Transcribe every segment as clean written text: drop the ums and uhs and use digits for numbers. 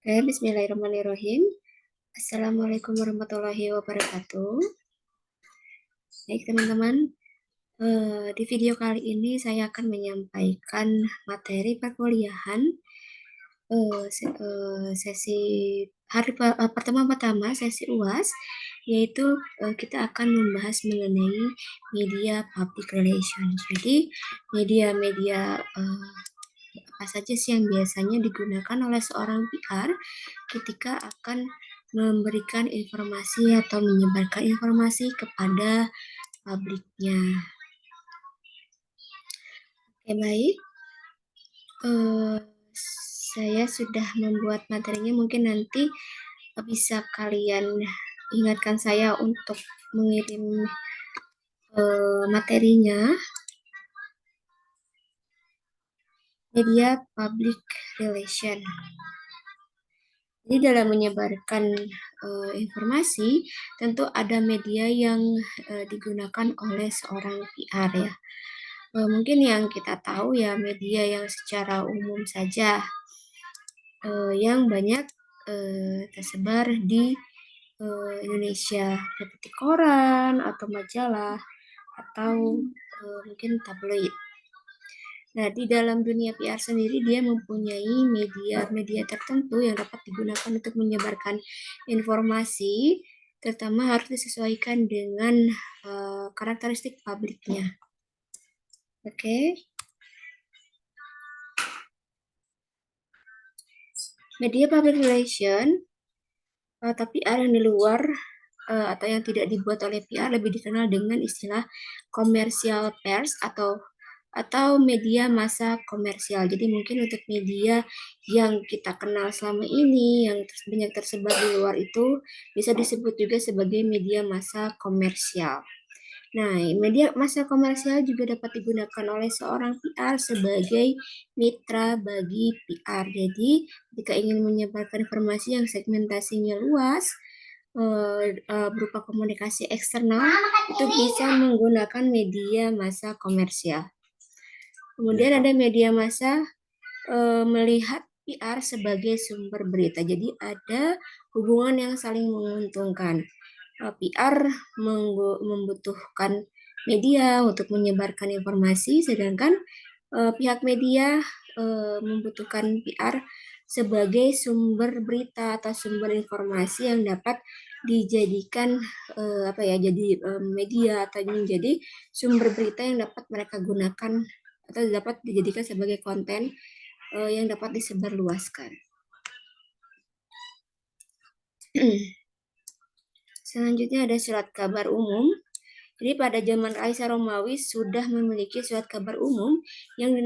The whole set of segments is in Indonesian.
Oke, bismillahirrahmanirrahim. Assalamualaikum warahmatullahi wabarakatuh. Baik, teman-teman. Di video kali ini saya akan menyampaikan materi perkuliahan sesi pertemuan pertama sesi UAS, yaitu kita akan membahas mengenai media public relation. Jadi, media-media apa saja sih yang biasanya digunakan oleh seorang PR ketika akan memberikan informasi atau menyebarkan informasi kepada publiknya. Oke, baik. Saya sudah membuat materinya, mungkin nanti bisa kalian ingatkan saya untuk mengirim materinya. Media public relation. Jadi dalam menyebarkan informasi, tentu ada media yang digunakan oleh seorang PR ya. Mungkin yang kita tahu ya media yang secara umum saja, yang banyak tersebar di Indonesia, seperti koran atau majalah atau mungkin tabloid. Nah, di dalam dunia PR sendiri dia mempunyai media-media tertentu yang dapat digunakan untuk menyebarkan informasi, terutama harus disesuaikan dengan karakteristik publiknya. Oke. Media public relation atau PR yang di luar atau yang tidak dibuat oleh PR lebih dikenal dengan istilah commercial pairs atau media massa komersial. Jadi mungkin untuk media yang kita kenal selama ini, yang banyak tersebar di luar itu, bisa disebut juga sebagai media massa komersial. Nah, media massa komersial juga dapat digunakan oleh seorang PR sebagai mitra bagi PR. Jadi, jika ingin menyebarkan informasi yang segmentasinya luas, berupa komunikasi eksternal, itu bisa menggunakan media massa komersial. Kemudian ada media massa melihat PR sebagai sumber berita. Jadi ada hubungan yang saling menguntungkan. PR membutuhkan media untuk menyebarkan informasi, sedangkan pihak media membutuhkan PR sebagai sumber berita atau sumber informasi yang dapat dijadikan jadi media atau menjadi sumber berita yang dapat mereka gunakan atau dapat dijadikan sebagai konten yang dapat disebarluaskan. Selanjutnya ada surat kabar umum. Jadi pada zaman Kaisar Romawi sudah memiliki surat kabar umum yang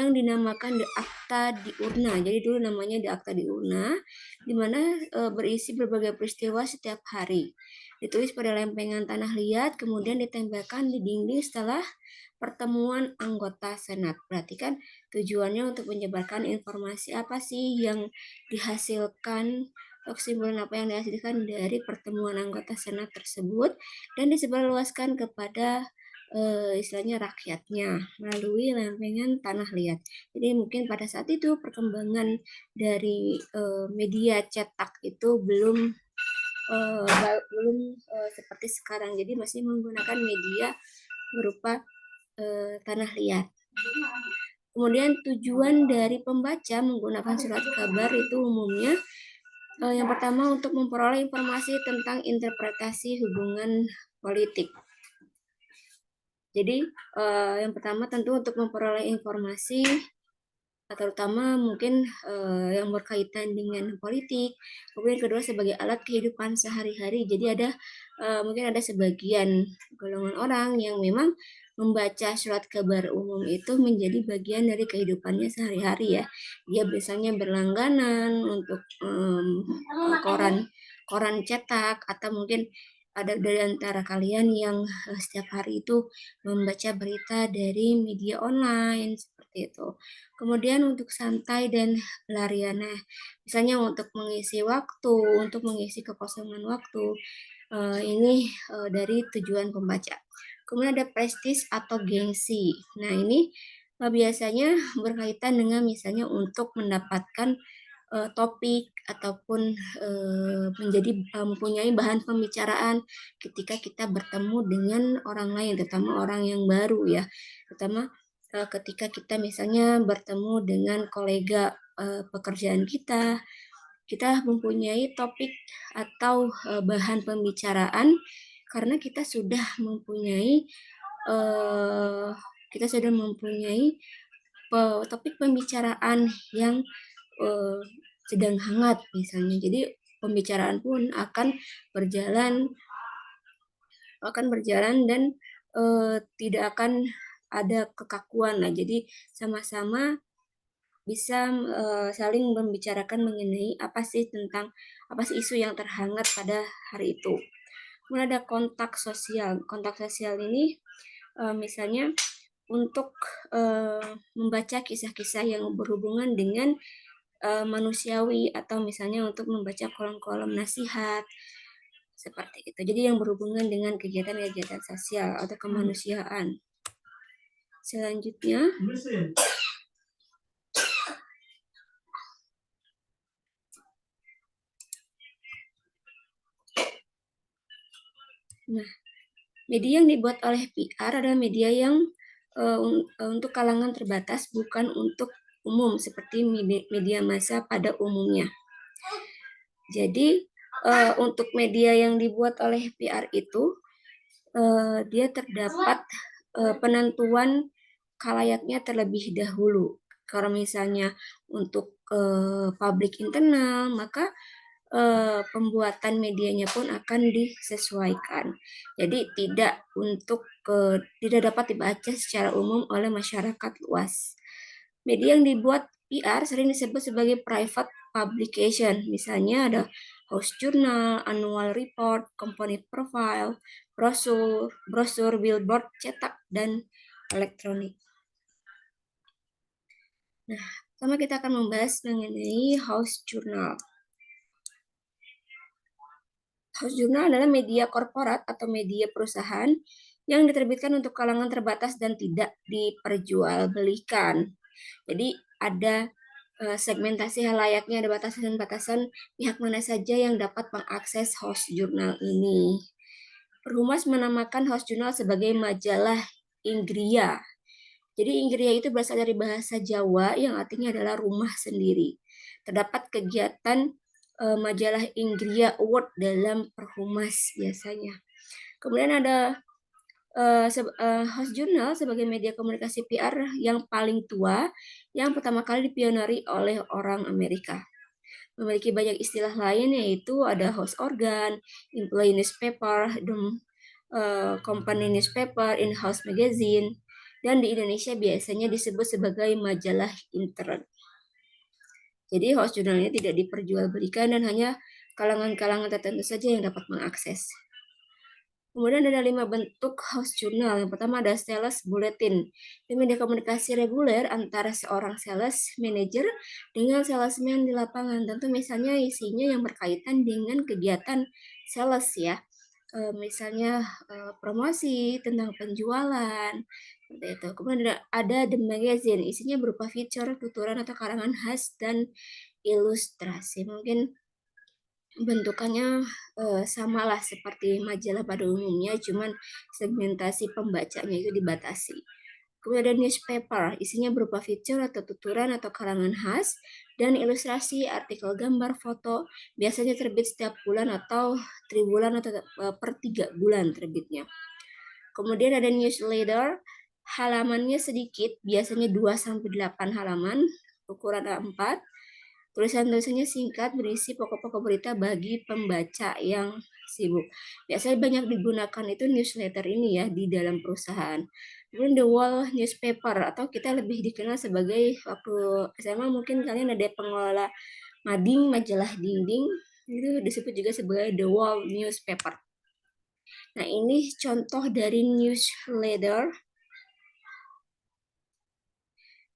dinamakan De Acta Diurna. Jadi dulu namanya De Acta Diurna, di mana berisi berbagai peristiwa setiap hari. Ditulis pada lempengan tanah liat, kemudian ditempelkan di dinding setelah pertemuan anggota Senat. Berarti kan tujuannya untuk menyebarkan informasi apa sih yang dihasilkan, kesimpulan apa yang dihasilkan dari pertemuan anggota Senat tersebut dan disebarluaskan kepada istilahnya rakyatnya melalui lempengan tanah liat. Jadi mungkin pada saat itu perkembangan dari media cetak itu belum seperti sekarang. Jadi masih menggunakan media berupa tanah liat. Kemudian tujuan dari pembaca menggunakan surat kabar itu umumnya yang pertama untuk memperoleh informasi tentang interpretasi hubungan politik. Jadi yang pertama tentu untuk memperoleh informasi terutama mungkin yang berkaitan dengan politik. Kemudian kedua sebagai alat kehidupan sehari-hari. Jadi ada mungkin ada sebagian golongan orang yang memang membaca surat kabar umum itu menjadi bagian dari kehidupannya sehari-hari ya. Dia biasanya berlangganan untuk koran cetak atau mungkin ada dari antara kalian yang setiap hari itu membaca berita dari media online seperti itu. Kemudian untuk santai dan pelarian, misalnya untuk mengisi waktu, untuk mengisi kekosongan waktu, ini dari tujuan pembaca. Kemudian ada prestis atau gengsi. Nah ini biasanya berkaitan dengan misalnya untuk mendapatkan topik ataupun mempunyai bahan pembicaraan ketika kita bertemu dengan orang lain, terutama orang yang baru ya, terutama ketika kita misalnya bertemu dengan kolega pekerjaan kita mempunyai topik atau bahan pembicaraan karena kita sudah mempunyai topik pembicaraan yang sedang hangat misalnya. Jadi pembicaraan pun akan berjalan dan tidak akan ada kekakuan lah. Jadi sama-sama bisa saling membicarakan mengenai apa sih isu yang terhangat pada hari itu. Kemudian ada kontak sosial. Kontak sosial ini misalnya untuk membaca kisah-kisah yang berhubungan dengan manusiawi atau misalnya untuk membaca kolom-kolom nasihat seperti itu. Jadi yang berhubungan dengan kegiatan-kegiatan sosial atau kemanusiaan. Selanjutnya, nah, media yang dibuat oleh PR adalah media yang untuk kalangan terbatas, bukan untuk umum seperti media massa pada umumnya. Jadi untuk media yang dibuat oleh PR itu dia terdapat penentuan kalayaknya terlebih dahulu. Kalau misalnya untuk publik internal, maka pembuatan medianya pun akan disesuaikan. Jadi tidak dapat dibaca secara umum oleh masyarakat luas. Media yang dibuat PR sering disebut sebagai private publication. Misalnya ada house journal, annual report, company profile, brosur, billboard, cetak, dan elektronik. Nah, pertama kita akan membahas mengenai house journal. House journal adalah media korporat atau media perusahaan yang diterbitkan untuk kalangan terbatas dan tidak diperjualbelikan. Jadi ada segmentasi layaknya, ada batasan-batasan pihak mana saja yang dapat mengakses house journal ini. Perhumas menamakan house journal sebagai majalah Inggria. Jadi Inggria itu berasal dari bahasa Jawa yang artinya adalah rumah sendiri. Terdapat kegiatan majalah Inggria Award dalam Perhumas biasanya. Kemudian ada house journal sebagai media komunikasi PR yang paling tua, yang pertama kali dipioneri oleh orang Amerika. Memiliki banyak istilah lain, yaitu ada house organ, employee newspaper, company newspaper, in-house magazine, dan di Indonesia biasanya disebut sebagai majalah intern. Jadi house journal ini tidak diperjualbelikan dan hanya kalangan-kalangan tertentu saja yang dapat mengakses. Kemudian ada 5 bentuk house journal. Yang pertama ada sales bulletin. Ini media komunikasi reguler antara seorang sales manager dengan salesman di lapangan. Tentu misalnya isinya yang berkaitan dengan kegiatan sales ya. Misalnya promosi tentang penjualan seperti itu. Kemudian ada the magazine, isinya berupa feature, tuturan atau karangan khas dan ilustrasi. Mungkin bentukannya samalah seperti majalah pada umumnya, cuman segmentasi pembacanya itu dibatasi. Kemudian ada newspaper, isinya berupa feature atau tuturan atau karangan khas dan ilustrasi, artikel, gambar, foto, biasanya terbit setiap bulan atau tribulan atau per 3 bulan terbitnya. Kemudian ada newsletter, halamannya sedikit, biasanya 2-8 halaman, ukuran A4. Tulisan-tulisannya singkat, berisi pokok-pokok berita bagi pembaca yang sibuk. Biasanya banyak digunakan itu newsletter ini ya di dalam perusahaan. Kemudian the wall newspaper, atau kita lebih dikenal sebagai, waktu SMA mungkin kalian ada pengelola mading, majalah dinding, itu disebut juga sebagai the wall newspaper. Nah, ini contoh dari newsletter.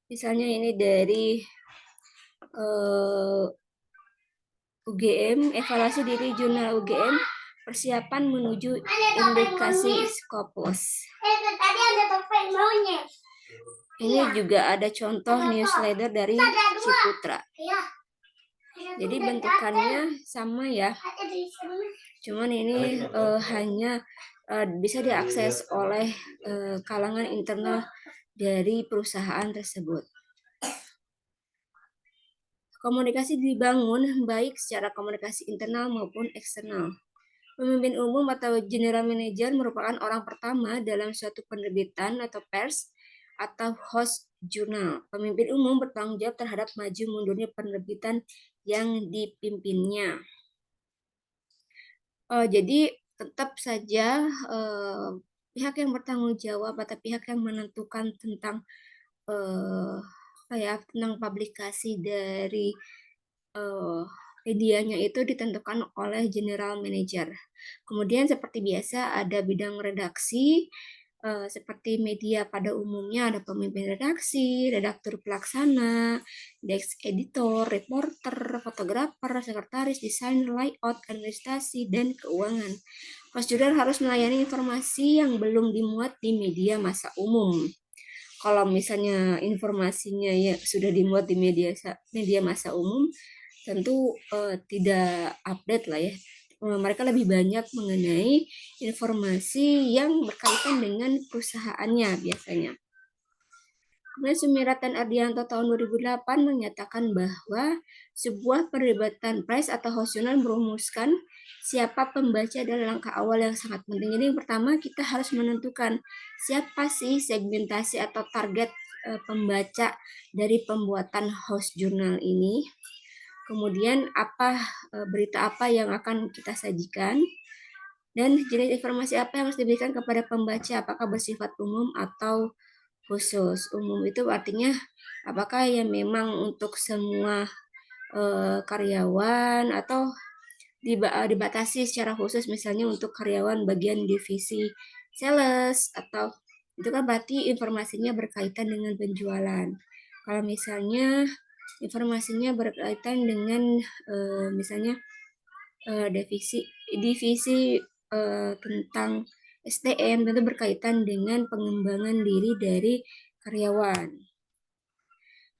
Misalnya ini dari UGM, evaluasi diri jurnal UGM, persiapan menuju indikasi Scopus. Ini juga ada contoh newsletter dari Ciputra. Jadi bentukannya sama ya. Cuman ini hanya bisa diakses oleh kalangan internal dari perusahaan tersebut. Komunikasi dibangun baik secara komunikasi internal maupun eksternal. Pemimpin umum atau general manager merupakan orang pertama dalam suatu penerbitan atau pers atau host jurnal. Pemimpin umum bertanggung jawab terhadap maju mundurnya penerbitan yang dipimpinnya. Jadi tetap saja pihak yang bertanggung jawab atau pihak yang menentukan tentang tentang publikasi dari medianya itu ditentukan oleh general manager. Kemudian seperti biasa ada bidang redaksi, seperti media pada umumnya ada pemimpin redaksi, redaktur pelaksana, desk editor, reporter, fotografer, sekretaris, desainer, layout, administrasi, dan keuangan. Host jurnal harus melayani informasi yang belum dimuat di media massa umum. Kalau misalnya informasinya ya sudah dimuat di media massa umum, tentu tidak update lah ya. Mereka lebih banyak mengenai informasi yang berkaitan dengan perusahaannya biasanya. Kemudian Sumirat dan Ardianto tahun 2008 menyatakan bahwa sebuah perdebatan press atau hosional merumuskan siapa pembaca adalah langkah awal yang sangat penting. Jadi yang pertama kita harus menentukan siapa sih segmentasi atau target pembaca dari pembuatan host jurnal ini. Kemudian berita apa yang akan kita sajikan dan jenis informasi apa yang harus diberikan kepada pembaca, apakah bersifat umum atau khusus. Umum itu artinya apakah yang memang untuk semua karyawan atau dibatasi secara khusus misalnya untuk karyawan bagian divisi sales atau itu kan berarti informasinya berkaitan dengan penjualan. Kalau misalnya informasinya berkaitan dengan misalnya divisi tentang SDM tentu berkaitan dengan pengembangan diri dari karyawan.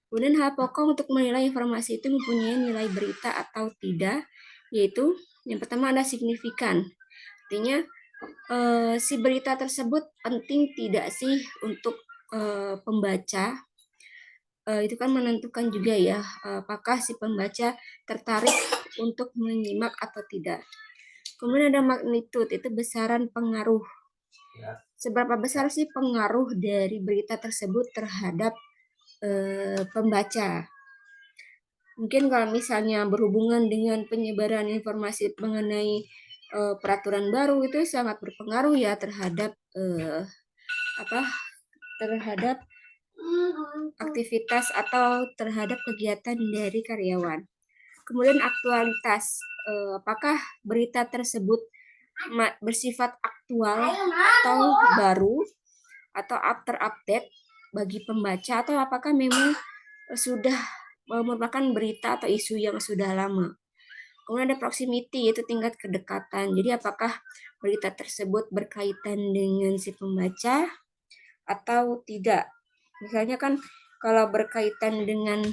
Kemudian hal pokok untuk menilai informasi itu mempunyai nilai berita atau tidak, yaitu yang pertama ada signifikan. Artinya si berita tersebut penting tidak sih untuk pembaca. Itu kan menentukan juga ya apakah si pembaca tertarik untuk menyimak atau tidak. Kemudian ada magnitude, itu besaran pengaruh. Seberapa besar sih pengaruh dari berita tersebut terhadap pembaca? Mungkin kalau misalnya berhubungan dengan penyebaran informasi mengenai peraturan baru itu sangat berpengaruh ya terhadap terhadap aktivitas atau terhadap kegiatan dari karyawan. Kemudian aktualitas, apakah berita tersebut bersifat aktual atau baru atau terupdate bagi pembaca atau apakah memang sudah merupakan berita atau isu yang sudah lama. Kemudian ada proximity, yaitu tingkat kedekatan. Jadi apakah berita tersebut berkaitan dengan si pembaca atau tidak. Misalnya kan kalau berkaitan dengan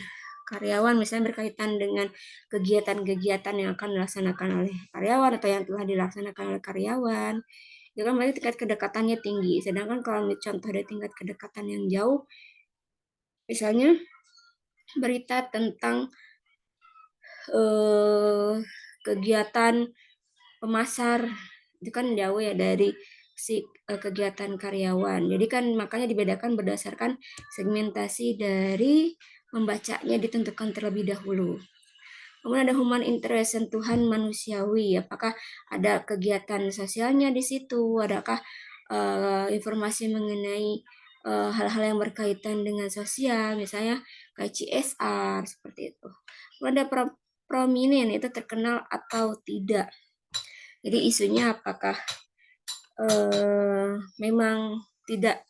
karyawan, misalnya berkaitan dengan kegiatan-kegiatan yang akan dilaksanakan oleh karyawan atau yang telah dilaksanakan oleh karyawan, itu kan berarti tingkat kedekatannya tinggi. Sedangkan kalau contoh dari tingkat kedekatan yang jauh, misalnya berita tentang kegiatan pemasar, itu kan jauh ya dari si kegiatan karyawan. Jadi kan makanya dibedakan berdasarkan segmentasi dari membacanya ditentukan terlebih dahulu. Kemudian ada human interest, sentuhan manusiawi. Apakah ada kegiatan sosialnya di situ? Adakah informasi mengenai hal-hal yang berkaitan dengan sosial, misalnya kayak CSR seperti itu. Kemudian ada prominent, itu terkenal atau tidak. Jadi isunya apakah memang tidak,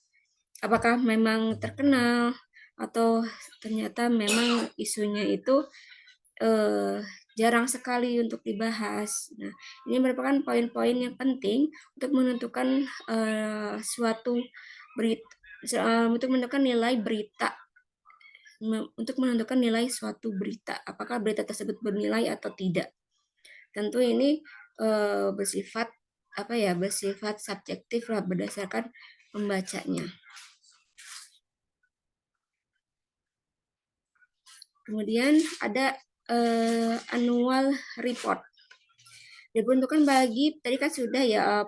apakah memang terkenal atau ternyata memang isunya itu jarang sekali untuk dibahas. Nah, ini merupakan poin-poin yang penting untuk menentukan suatu berita, untuk menentukan nilai berita untuk menentukan nilai suatu berita, apakah berita tersebut bernilai atau tidak. Tentu ini bersifat bersifat subjektif lah berdasarkan pembacanya. Kemudian ada annual report. Diperuntukkan bagi, tadi kan sudah ya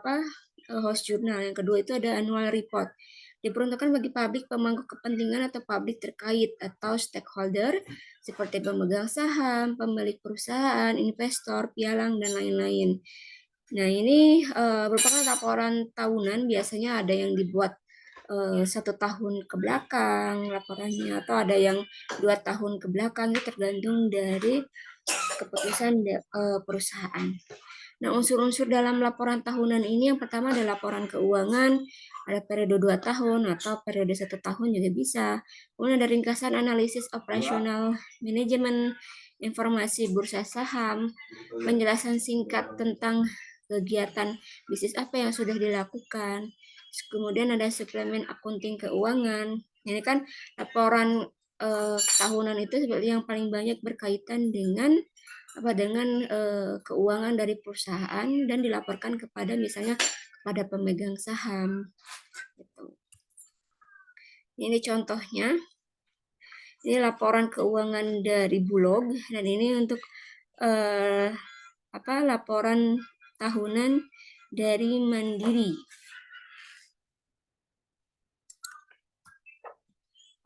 host jurnal. Yang kedua itu ada annual report. Diperuntukkan bagi publik pemangku kepentingan atau publik terkait atau stakeholder seperti pemegang saham, pemilik perusahaan, investor, pialang, dan lain-lain. Nah, ini merupakan laporan tahunan, biasanya ada yang dibuat 1 tahun ke belakang laporannya, atau ada yang 2 tahun ke belakang, itu tergantung dari keputusan perusahaan. Nah, unsur-unsur dalam laporan tahunan ini yang pertama ada laporan keuangan, ada periode 2 tahun atau periode 1 tahun juga bisa. Kemudian ada ringkasan analisis operasional manajemen, informasi bursa saham, penjelasan singkat tentang kegiatan bisnis apa yang sudah dilakukan. Kemudian ada suplemen akunting keuangan. Ini kan laporan tahunan itu seperti yang paling banyak berkaitan dengan keuangan dari perusahaan dan dilaporkan kepada misalnya kepada pemegang saham. Gitu. Ini contohnya. Ini laporan keuangan dari Bulog dan ini untuk laporan tahunan dari Mandiri.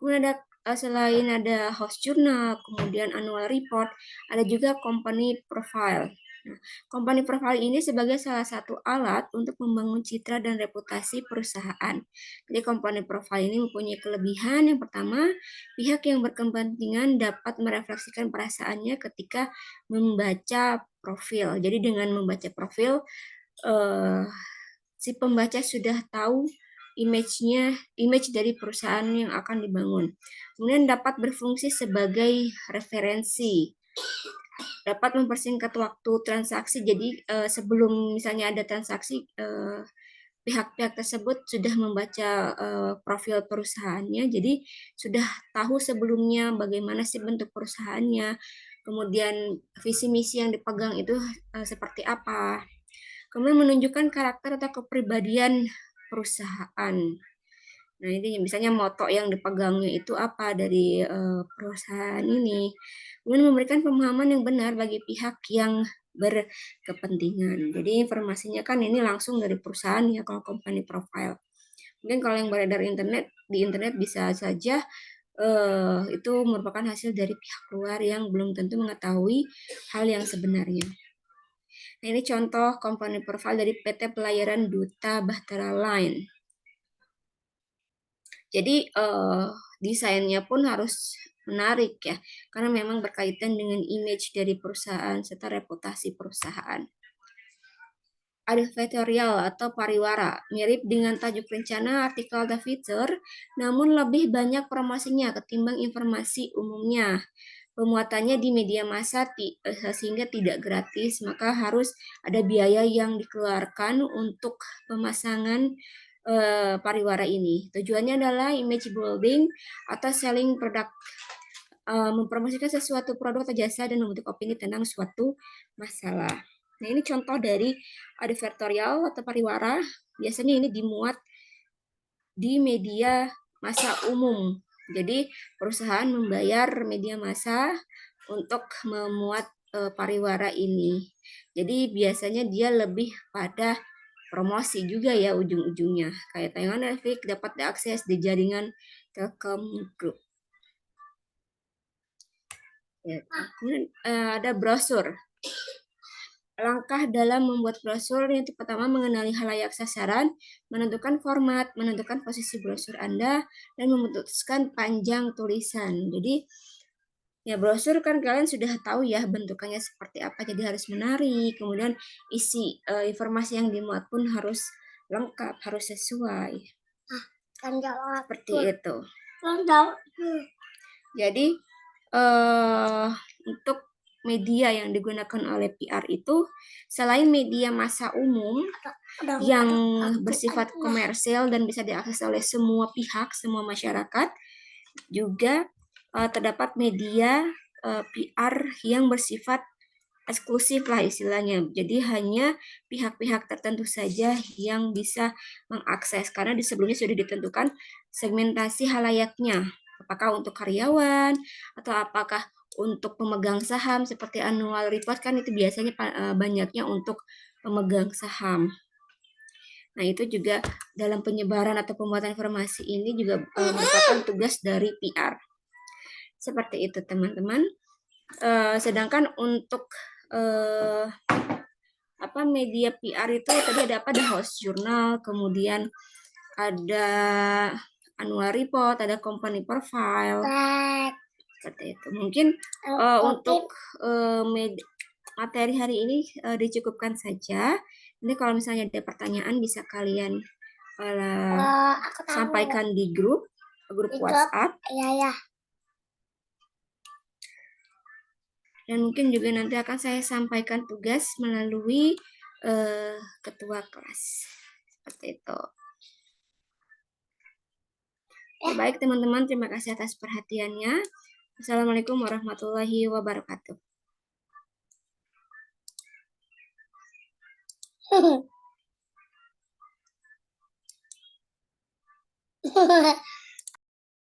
Kemudian ada selain ada host jurnal, kemudian annual report, ada juga company profile. Nah, company profile ini sebagai salah satu alat untuk membangun citra dan reputasi perusahaan. Jadi company profile ini mempunyai kelebihan. Yang pertama, pihak yang berkepentingan dapat merefleksikan perasaannya ketika membaca profil. Jadi dengan membaca profil, si pembaca sudah tahu image dari perusahaan yang akan dibangun. Kemudian dapat berfungsi sebagai referensi, dapat mempersingkat waktu transaksi. Jadi sebelum misalnya ada transaksi, pihak-pihak tersebut sudah membaca profil perusahaannya, jadi sudah tahu sebelumnya bagaimana sih bentuk perusahaannya, kemudian visi misi yang dipegang itu seperti apa. Kemudian menunjukkan karakter atau kepribadian perusahaan. Nah, ini misalnya moto yang dipegangnya itu apa dari perusahaan ini. Kemudian memberikan pemahaman yang benar bagi pihak yang berkepentingan. Jadi informasinya kan ini langsung dari perusahaan ya kalau company profile. Mungkin kalau yang beredar di internet bisa saja itu merupakan hasil dari pihak luar yang belum tentu mengetahui hal yang sebenarnya. Nah, ini contoh company profile dari PT Pelayaran Duta Bahtera Line. Jadi desainnya pun harus menarik ya, karena memang berkaitan dengan image dari perusahaan serta reputasi perusahaan. Advertorial atau pariwara, mirip dengan tajuk rencana artikel The Future, namun lebih banyak promosinya ketimbang informasi umumnya. Pemuatannya di media massa sehingga tidak gratis, maka harus ada biaya yang dikeluarkan untuk pemasangan pariwara ini. Tujuannya adalah image building atau selling produk, mempromosikan sesuatu produk atau jasa dan membentuk opini tentang suatu masalah. Nah, ini contoh dari advertorial atau pariwara. Biasanya ini dimuat di media massa umum. Jadi perusahaan membayar media massa untuk memuat pariwara ini. Jadi biasanya dia lebih pada promosi juga ya ujung-ujungnya. Kayak tayangan Netflix dapat diakses di jaringan Telkom Group. Ya, kemudian ada brosur. Langkah dalam membuat brosur yang pertama mengenali halayak sasaran, menentukan format, menentukan posisi brosur Anda, dan memutuskan panjang tulisan. Jadi ya brosur kan kalian sudah tahu ya bentukannya seperti apa, jadi harus menarik. Kemudian isi informasi yang dimuat pun harus lengkap, harus sesuai. Seperti itu. Jadi untuk media yang digunakan oleh PR itu selain media massa umum yang bersifat komersial dan bisa diakses oleh semua pihak, semua masyarakat, juga terdapat media PR yang bersifat eksklusif lah istilahnya. Jadi hanya pihak-pihak tertentu saja yang bisa mengakses karena di sebelumnya sudah ditentukan segmentasi halayaknya. Apakah untuk karyawan atau apakah untuk pemegang saham seperti annual report kan itu biasanya banyaknya untuk pemegang saham. Nah, itu juga dalam penyebaran atau pembuatan informasi ini juga merupakan tugas dari PR. Seperti itu, teman-teman. Sedangkan untuk media PR itu tadi ada apa? Ada host jurnal, kemudian ada annual report, ada company profile. Seperti itu. Mungkin untuk materi hari ini dicukupkan saja. Nanti kalau misalnya ada pertanyaan bisa kalian sampaikan di grup WhatsApp. Iya. Dan mungkin juga nanti akan saya sampaikan tugas melalui ketua kelas. Seperti itu. Baik teman-teman, terima kasih atas perhatiannya. Assalamualaikum warahmatullahi wabarakatuh.